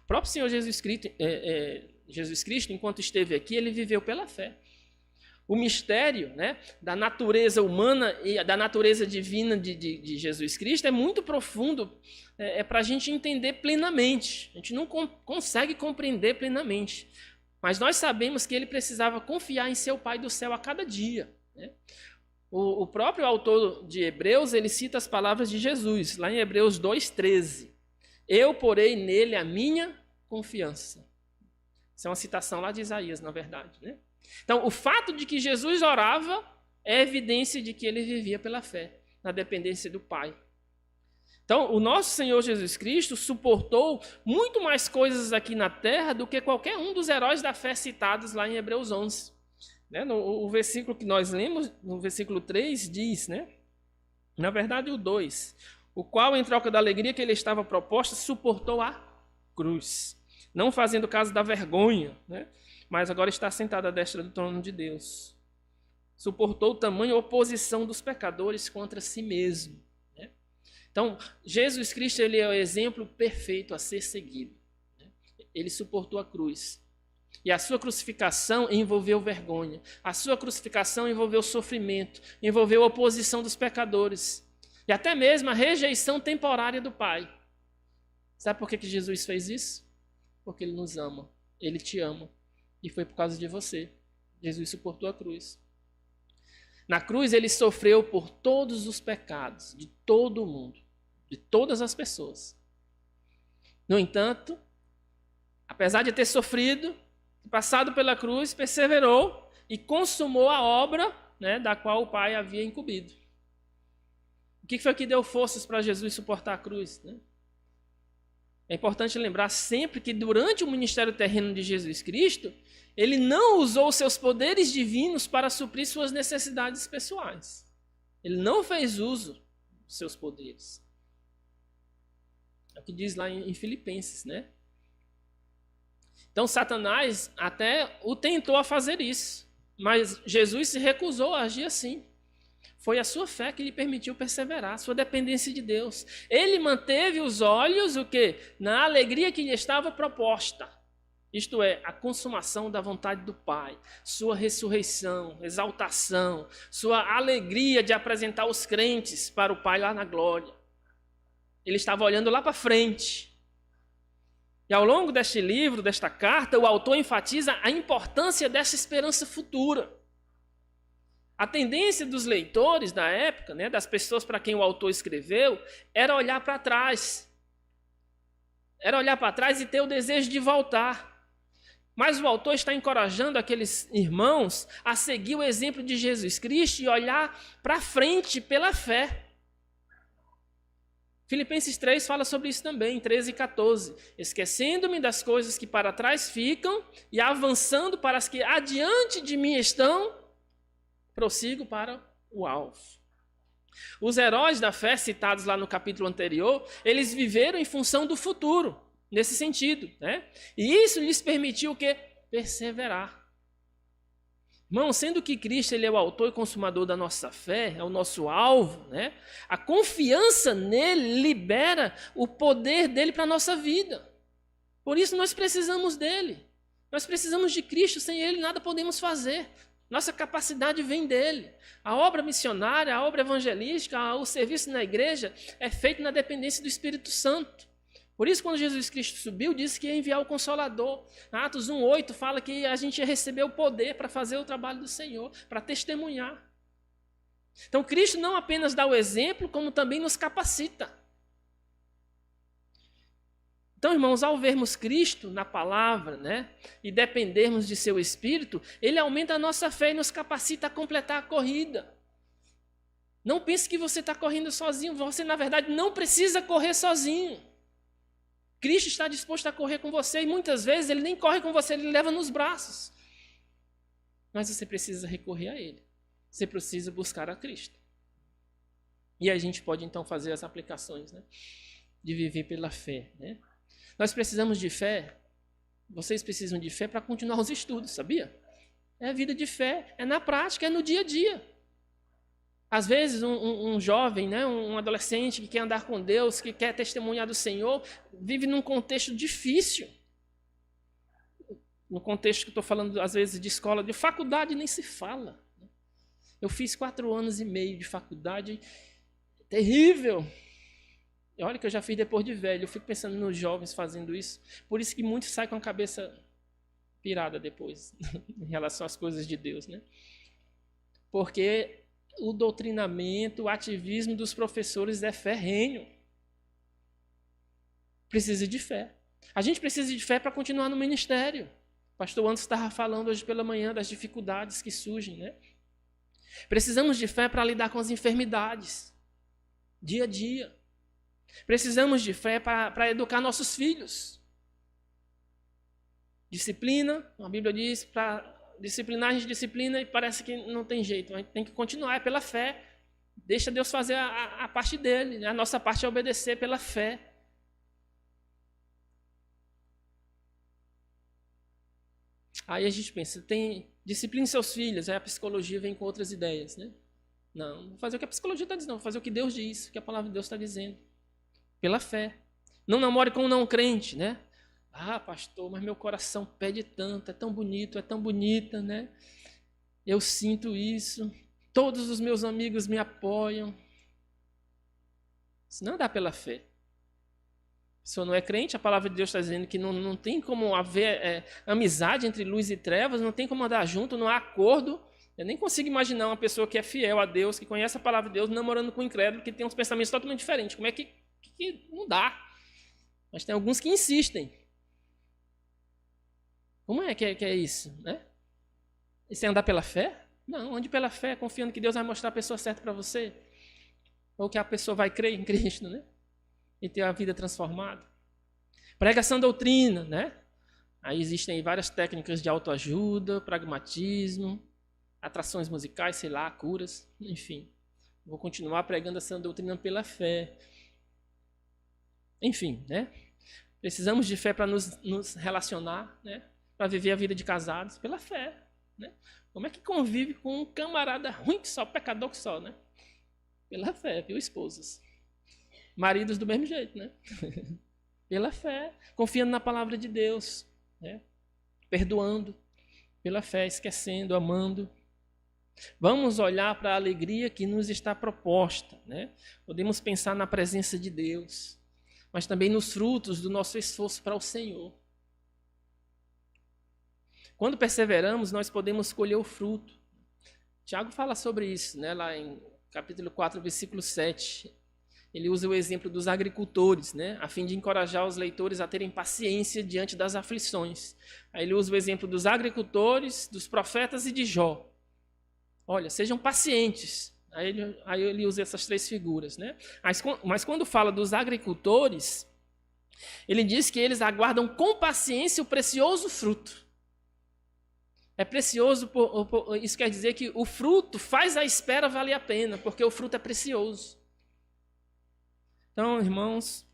O próprio Senhor Jesus Cristo, enquanto esteve aqui, ele viveu pela fé. O mistério, né, da natureza humana e da natureza divina de Jesus Cristo é muito profundo, para a gente entender plenamente. A gente não consegue compreender plenamente. Mas nós sabemos que ele precisava confiar em seu Pai do céu a cada dia, né? O próprio autor de Hebreus, ele cita as palavras de Jesus, lá em Hebreus 2,13. Eu porei nele a minha confiança. Isso é uma citação lá de Isaías, na verdade, né? Então, o fato de que Jesus orava é evidência de que ele vivia pela fé, na dependência do Pai. Então, o nosso Senhor Jesus Cristo suportou muito mais coisas aqui na terra do que qualquer um dos heróis da fé citados lá em Hebreus 11. Né? O versículo que nós lemos, no versículo 3, diz, né? Na verdade o 2, o qual, em troca da alegria que ele estava proposta, suportou a cruz, não fazendo caso da vergonha, né? Mas agora está sentado à destra do trono de Deus. Suportou tamanha oposição dos pecadores contra si mesmo, né? Então, Jesus Cristo, ele é o exemplo perfeito a ser seguido, né? Ele suportou a cruz. E a sua crucificação envolveu vergonha. A sua crucificação envolveu sofrimento, envolveu oposição dos pecadores. E até mesmo a rejeição temporária do Pai. Sabe por que Jesus fez isso? Porque ele nos ama. Ele te ama. E foi por causa de você. Jesus suportou a cruz. Na cruz ele sofreu por todos os pecados de todo o mundo, de todas as pessoas. No entanto, apesar de ter sofrido, passado pela cruz, perseverou e consumou a obra, né, da qual o Pai havia incumbido. O que foi que deu forças para Jesus suportar a cruz, né? É importante lembrar sempre que durante o ministério terreno de Jesus Cristo, ele não usou seus poderes divinos para suprir suas necessidades pessoais. Ele não fez uso dos seus poderes. É o que diz lá em Filipenses, né? Então Satanás até o tentou a fazer isso, mas Jesus se recusou a agir assim. Foi a sua fé que lhe permitiu perseverar, a sua dependência de Deus. Ele manteve os olhos, o quê? Na alegria que lhe estava proposta. Isto é, a consumação da vontade do Pai, sua ressurreição, exaltação, sua alegria de apresentar os crentes para o Pai lá na glória. Ele estava olhando lá para frente. E ao longo deste livro, desta carta, o autor enfatiza a importância dessa esperança futura. A tendência dos leitores da época, né, das pessoas para quem o autor escreveu, era olhar para trás. Era olhar para trás e ter o desejo de voltar. Mas o autor está encorajando aqueles irmãos a seguir o exemplo de Jesus Cristo e olhar para frente pela fé. Filipenses 3 fala sobre isso também, 13 e 14. Esquecendo-me das coisas que para trás ficam e avançando para as que adiante de mim estão, prossigo para o alvo. Os heróis da fé citados lá no capítulo anterior, eles viveram em função do futuro, nesse sentido, né? E isso lhes permitiu o quê? Perseverar. Irmão, sendo que Cristo ele é o autor e consumador da nossa fé, é o nosso alvo, né? A confiança nele libera o poder dele para a nossa vida. Por isso nós precisamos dele. Nós precisamos de Cristo, sem ele nada podemos fazer. Nossa capacidade vem dele. A obra missionária, a obra evangelística, o serviço na igreja é feito na dependência do Espírito Santo. Por isso, quando Jesus Cristo subiu, disse que ia enviar o Consolador. Atos 1:8 fala que a gente ia receber o poder para fazer o trabalho do Senhor, para testemunhar. Então, Cristo não apenas dá o exemplo, como também nos capacita. Então, irmãos, ao vermos Cristo na palavra, né, e dependermos de seu Espírito, ele aumenta a nossa fé e nos capacita a completar a corrida. Não pense que você está correndo sozinho, você, na verdade, não precisa correr sozinho. Cristo está disposto a correr com você e muitas vezes ele nem corre com você, ele leva nos braços. Mas você precisa recorrer a ele. Você precisa buscar a Cristo. E a gente pode então fazer as aplicações, né, de viver pela fé, né? Nós precisamos de fé, vocês precisam de fé para continuar os estudos, sabia? É a vida de fé, é na prática, é no dia a dia. Às vezes um jovem, né, um adolescente que quer andar com Deus, que quer testemunhar do Senhor, vive num contexto difícil. No contexto que eu estou falando, às vezes, de escola, de faculdade nem se fala. Eu fiz 4 anos e meio de faculdade, terrível. E olha que eu já fiz depois de velho, eu fico pensando nos jovens fazendo isso. Por isso que muitos saem com a cabeça pirada depois, em relação às coisas de Deus, né? Porque o doutrinamento, o ativismo dos professores é ferrenho. Precisa de fé. A gente precisa de fé para continuar no ministério. O pastor Anderson estava falando hoje pela manhã das dificuldades que surgem, né? Precisamos de fé para lidar com as enfermidades, dia a dia. Precisamos de fé para educar nossos filhos. Disciplina, a Bíblia diz, para disciplinar a gente disciplina e parece que não tem jeito. A gente tem que continuar, é pela fé. Deixa Deus fazer a parte dele, né? A nossa parte é obedecer pela fé. Aí a gente pensa, discipline seus filhos, aí a psicologia vem com outras ideias, né? Não, vou fazer o que a psicologia está dizendo, vou fazer o que Deus diz, o que a palavra de Deus está dizendo. Pela fé. Não namore com um não crente, né? Ah, pastor, mas meu coração pede tanto, é tão bonito, é tão bonita, né? Eu sinto isso. Todos os meus amigos me apoiam. Isso não dá pela fé. A pessoa não é crente, a palavra de Deus está dizendo que não tem como haver amizade entre luz e trevas, não tem como andar junto, não há acordo. Eu nem consigo imaginar uma pessoa que é fiel a Deus, que conhece a palavra de Deus, namorando com um incrédulo, que tem uns pensamentos totalmente diferentes. Como é que não dá? Mas tem alguns que insistem. Como é que é isso, né? Isso é andar pela fé? Não, ande pela fé, confiando que Deus vai mostrar a pessoa certa para você. Ou que a pessoa vai crer em Cristo, né? E ter a vida transformada. Pregação doutrina, né? Aí existem várias técnicas de autoajuda, pragmatismo, atrações musicais, sei lá, curas, enfim. Vou continuar pregando essa doutrina pela fé. Enfim, né? Precisamos de fé para nos relacionar, né? Para viver a vida de casados pela fé, né? Como é que convive com um camarada ruim que só, pecador que só, né? Pela fé, viu, esposas? Maridos do mesmo jeito, né? Pela fé, confiando na palavra de Deus, né? Perdoando, pela fé, esquecendo, amando. Vamos olhar para a alegria que nos está proposta, né? Podemos pensar na presença de Deus, mas também nos frutos do nosso esforço para o Senhor. Quando perseveramos, nós podemos colher o fruto. Tiago fala sobre isso, né? Lá em capítulo 4, versículo 7. Ele usa o exemplo dos agricultores, né? A fim de encorajar os leitores a terem paciência diante das aflições. Aí ele usa o exemplo dos agricultores, dos profetas e de Jó. Olha, sejam pacientes. Aí ele usa essas três figuras, né? Mas quando fala dos agricultores, ele diz que eles aguardam com paciência o precioso fruto. É precioso, isso quer dizer que o fruto faz a espera valer a pena, porque o fruto é precioso. Então, irmãos,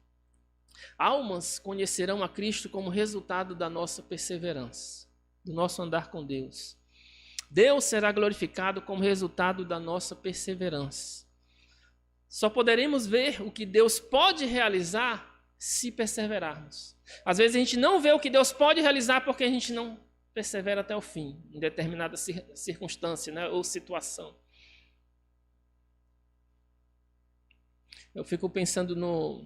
almas conhecerão a Cristo como resultado da nossa perseverança, do nosso andar com Deus. Deus será glorificado como resultado da nossa perseverança. Só poderemos ver o que Deus pode realizar se perseverarmos. Às vezes a gente não vê o que Deus pode realizar porque a gente não persevera até o fim, em determinada circunstância, né, ou situação. Eu fico pensando no...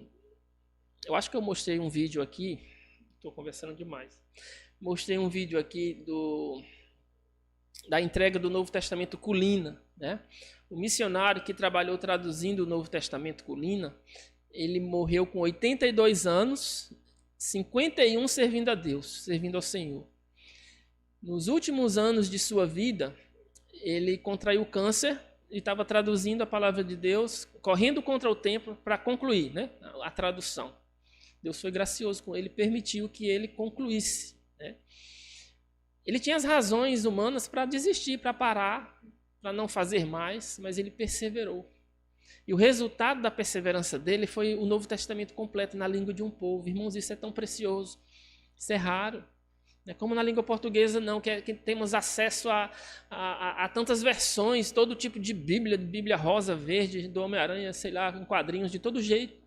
Eu acho que eu mostrei um vídeo aqui, estou conversando demais. Mostrei um vídeo aqui da entrega do Novo Testamento Colina, né? O missionário que trabalhou traduzindo o Novo Testamento Colina, ele morreu com 82 anos, 51 servindo a Deus, servindo ao Senhor. Nos últimos anos de sua vida, ele contraiu câncer e estava traduzindo a palavra de Deus, correndo contra o tempo para concluir, né, a tradução. Deus foi gracioso com ele, permitiu que ele concluísse, né? Ele tinha as razões humanas para desistir, para parar, para não fazer mais, mas ele perseverou. E o resultado da perseverança dele foi o Novo Testamento completo na língua de um povo. Irmãos, isso é tão precioso, isso é raro. Como na língua portuguesa, não, que temos acesso a tantas versões, todo tipo de Bíblia rosa, verde, do Homem-Aranha, sei lá, com quadrinhos de todo jeito.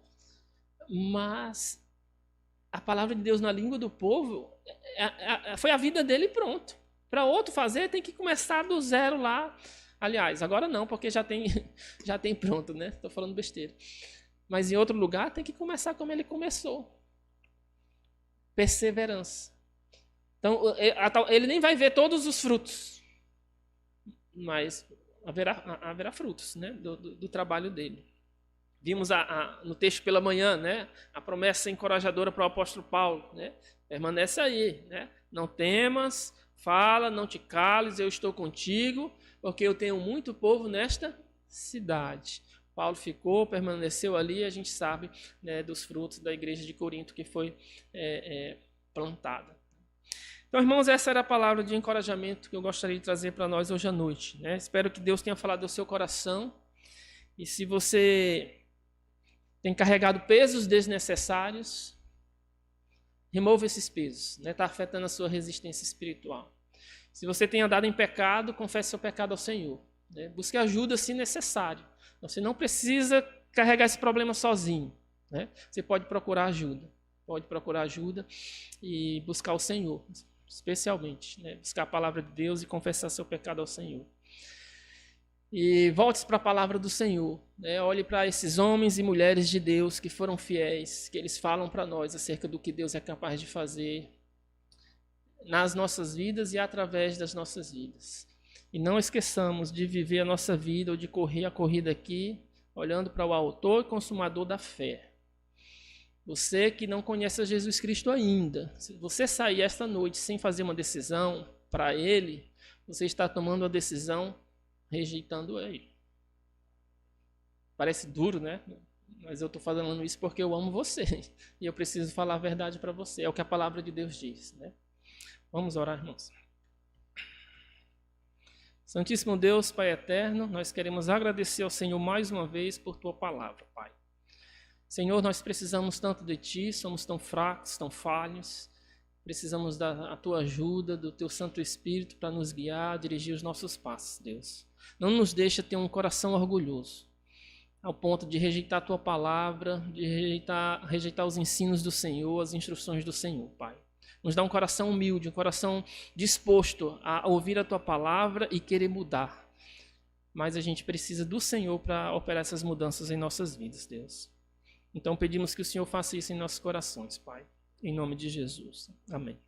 Mas a palavra de Deus na língua do povo foi a vida dele e pronto. Para outro fazer, tem que começar do zero lá. Aliás, agora não, porque já tem pronto, né? Estou falando besteira. Mas em outro lugar, tem que começar como ele começou. Perseverança. Então, ele nem vai ver todos os frutos, mas haverá frutos, né, do trabalho dele. Vimos no texto pela manhã, né, a promessa encorajadora para o apóstolo Paulo, né, permanece aí, né, não temas, fala, não te cales, eu estou contigo, porque eu tenho muito povo nesta cidade. Paulo ficou, permaneceu ali, a gente sabe, né, dos frutos da igreja de Corinto que foi plantada. Então, irmãos, essa era a palavra de encorajamento que eu gostaria de trazer para nós hoje à noite, né? Espero que Deus tenha falado ao seu coração. E se você tem carregado pesos desnecessários, remova esses pesos, né? Está afetando a sua resistência espiritual. Se você tem andado em pecado, confesse seu pecado ao Senhor, né? Busque ajuda se necessário. Você não precisa carregar esse problema sozinho, né? Você pode procurar ajuda. Pode procurar ajuda e buscar o Senhor, especialmente, né? Buscar a palavra de Deus e confessar seu pecado ao Senhor. E volte para a palavra do Senhor, né? Olhe para esses homens e mulheres de Deus que foram fiéis, que eles falam para nós acerca do que Deus é capaz de fazer nas nossas vidas e através das nossas vidas. E não esqueçamos de viver a nossa vida ou de correr a corrida aqui, olhando para o autor e consumador da fé. Você que não conhece a Jesus Cristo ainda, se você sair esta noite sem fazer uma decisão para Ele, você está tomando uma decisão rejeitando Ele. Parece duro, né? Mas eu estou falando isso porque eu amo você. E eu preciso falar a verdade para você. É o que a palavra de Deus diz, né? Vamos orar, irmãos. Santíssimo Deus, Pai eterno, nós queremos agradecer ao Senhor mais uma vez por Tua palavra, Pai. Senhor, nós precisamos tanto de Ti, somos tão fracos, tão falhos, Precisamos da tua ajuda, do teu Santo Espírito para nos guiar, dirigir os nossos passos, Deus. Não nos deixa ter um coração orgulhoso, ao ponto de rejeitar a tua palavra, de rejeitar os ensinos do Senhor, as instruções do Senhor, Pai. Nos dá um coração humilde, um coração disposto a ouvir a tua palavra e querer mudar. Mas a gente precisa do Senhor para operar essas mudanças em nossas vidas, Deus. Então pedimos que o Senhor faça isso em nossos corações, Pai. Em nome de Jesus. Amém.